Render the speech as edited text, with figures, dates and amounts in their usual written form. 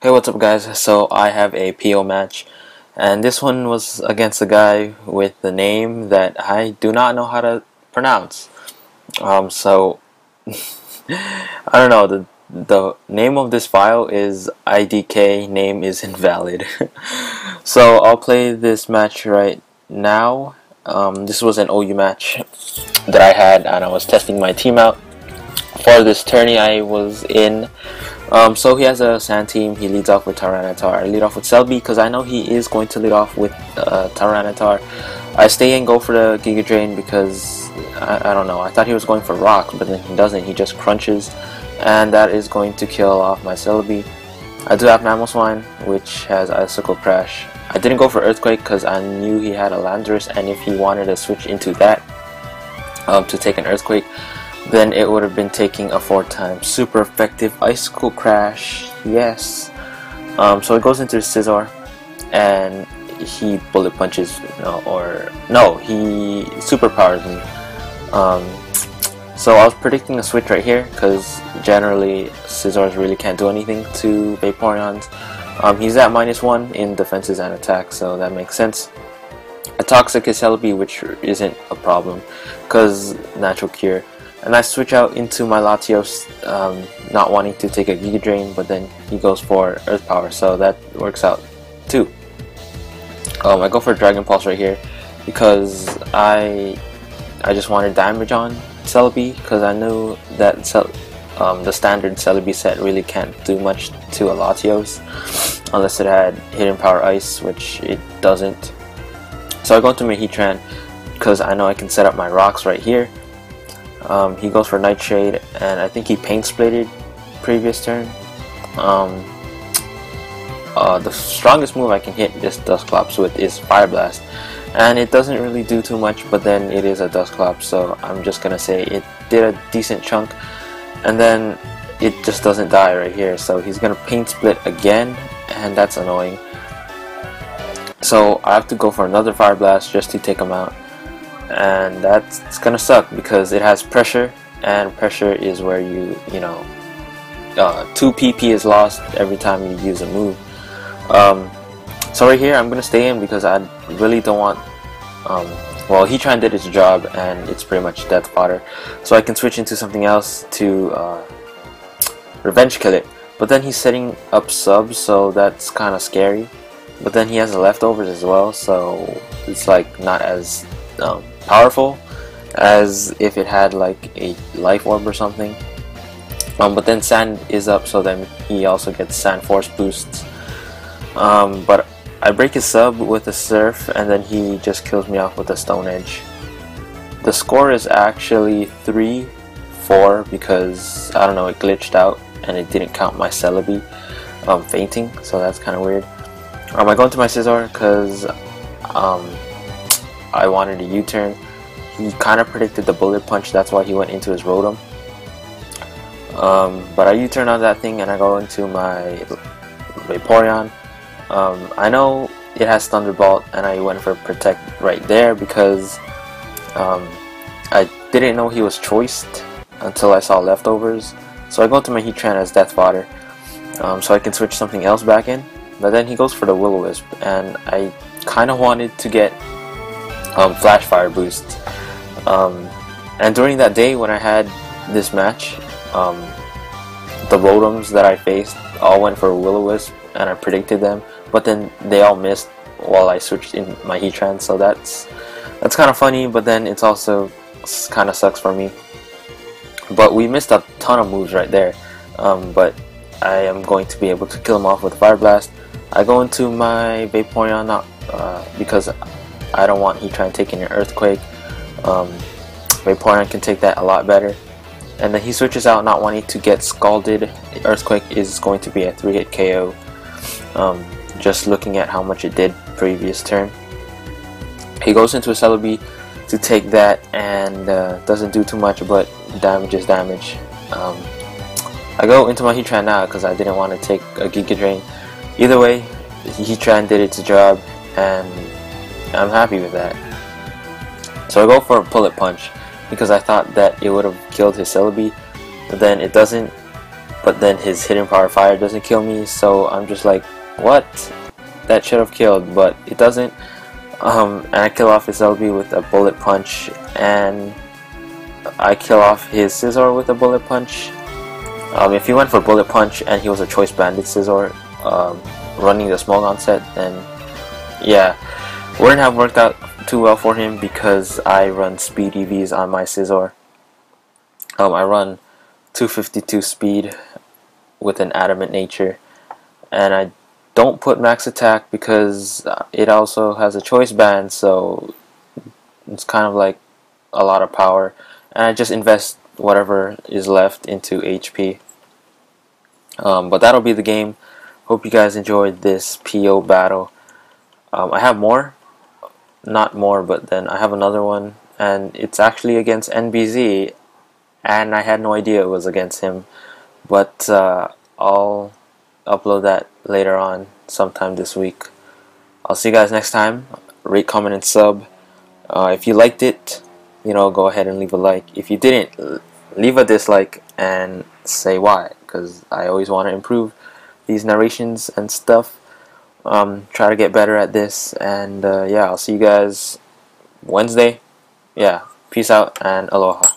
Hey, what's up guys? So I have a PO match, and this one was against a guy with the name that I do not know how to pronounce. So I don't know, the name of this file is IDKNAMEISINVALID. So I'll play this match right now. This was an OU match that I had, and I was testing my team out for this tourney I was in. So he has a sand team. He leads off with Tyranitar. I lead off with Selby because I know he is going to lead off with Tyranitar. I stay and go for the Giga Drain because I don't know. I thought he was going for Rock, but then he doesn't. He just crunches, and that is going to kill off my Celebi. I do have Mamoswine, which has Icicle Crash. I didn't go for Earthquake because I knew he had a Landorus, and if he wanted to switch into that to take an Earthquake, then it would have been taking a 4-time super effective Icicle Crash. Yes. So it goes into the Scizor, and he bullet punches, he superpowers me. So I was predicting a switch right here because generally Scizors really can't do anything to Vaporeons. He's at -1 in defenses and attacks, so that makes sense. A Toxic is Celebi, which isn't a problem because natural cure. And I switch out into my Latios, not wanting to take a Giga Drain, but then he goes for Earth Power, so that works out too. I go for Dragon Pulse right here because I just wanted damage on Celebi because I knew that the standard Celebi set really can't do much to a Latios unless it had Hidden Power Ice, which it doesn't. So I go into my Heatran because I know I can set up my rocks right here. He goes for Nightshade, and I think he Pain Splitted previous turn. The strongest move I can hit this Dusclops with is Fire Blast, and it doesn't really do too much, but then it is a Dusclops, so I'm just gonna say it did a decent chunk, and then it just doesn't die right here, so he's gonna Pain Split again, and that's annoying. So I have to go for another Fire Blast just to take him out. And that's gonna suck because it has pressure, and pressure is where 2 PP is lost every time you use a move. So right here I'm gonna stay in because I really don't want well, Heatran did its job and it's pretty much death fodder, so I can switch into something else to revenge kill it. But then he's setting up subs, so that's kind of scary, but then he has the leftovers as well, so it's like not as powerful as if it had like a life orb or something. But then Sand is up, so then he also gets Sand Force boosts. But I break his sub with a Surf, and then he just kills me off with a Stone Edge. The score is actually 3-4 because I don't know, it glitched out and it didn't count my Celebi fainting, so that's kind of weird. I go into my Scizor because I wanted a U-turn. He kind of predicted the Bullet Punch, that's why he went into his Rotom. But I U-turn on that thing and I go into my Vaporeon. I know it has Thunderbolt, and I went for Protect right there because I didn't know he was choiced until I saw leftovers. So I go into my Heatran as Death Fodder, so I can switch something else back in. But then he goes for the Will-O-Wisp, and I kind of wanted to get Flash Fire boost, and during that day when I had this match, the Rotoms that I faced all went for Will-O-Wisp, and I predicted them, but then they all missed while I switched in my Heatran, so that's kind of funny, but then it's also kind of sucks for me. But we missed a ton of moves right there, but I am going to be able to kill him off with Fire Blast. I go into my Vaporeon because I don't want Heatran taking an Earthquake. Vaporeon can take that a lot better. And then he switches out not wanting to get Scalded. Earthquake is going to be a 3-hit KO. Just looking at how much it did previous turn. He goes into a Celebi to take that, and doesn't do too much, but damage is damage. I go into my Heatran now because I didn't want to take a Giga Drain. Either way, Heatran did its job, and I'm happy with that. So I go for a Bullet Punch because I thought that it would have killed his Celebi, but then it doesn't. but then his hidden power fire doesn't kill me, so I'm just like, what? That should have killed, but it doesn't. And I kill off his LB with a bullet punch, and I kill off his Scizor with a bullet punch. If he went for bullet punch and he was a choice banded Scizor running the Smogon set, then yeah, wouldn't have worked out too well for him because I run speed EVs on my Scizor. I run 252 speed with an adamant nature, and I don't put max attack because it also has a choice band, so it's kind of like a lot of power, and I just invest whatever is left into HP. But that'll be the game. Hope you guys enjoyed this PO battle. I have more, not more, but then I have another one, and it's actually against NBZ, and I had no idea it was against him, but I'll upload that later on sometime this week. I'll see you guys next time. Rate, comment, and sub. If you liked it, go ahead and leave a like. If you didn't, leave a dislike and say why, because I always want to improve these narrations and stuff. Try to get better at this, and yeah, I'll see you guys Wednesday. Yeah, peace out and aloha.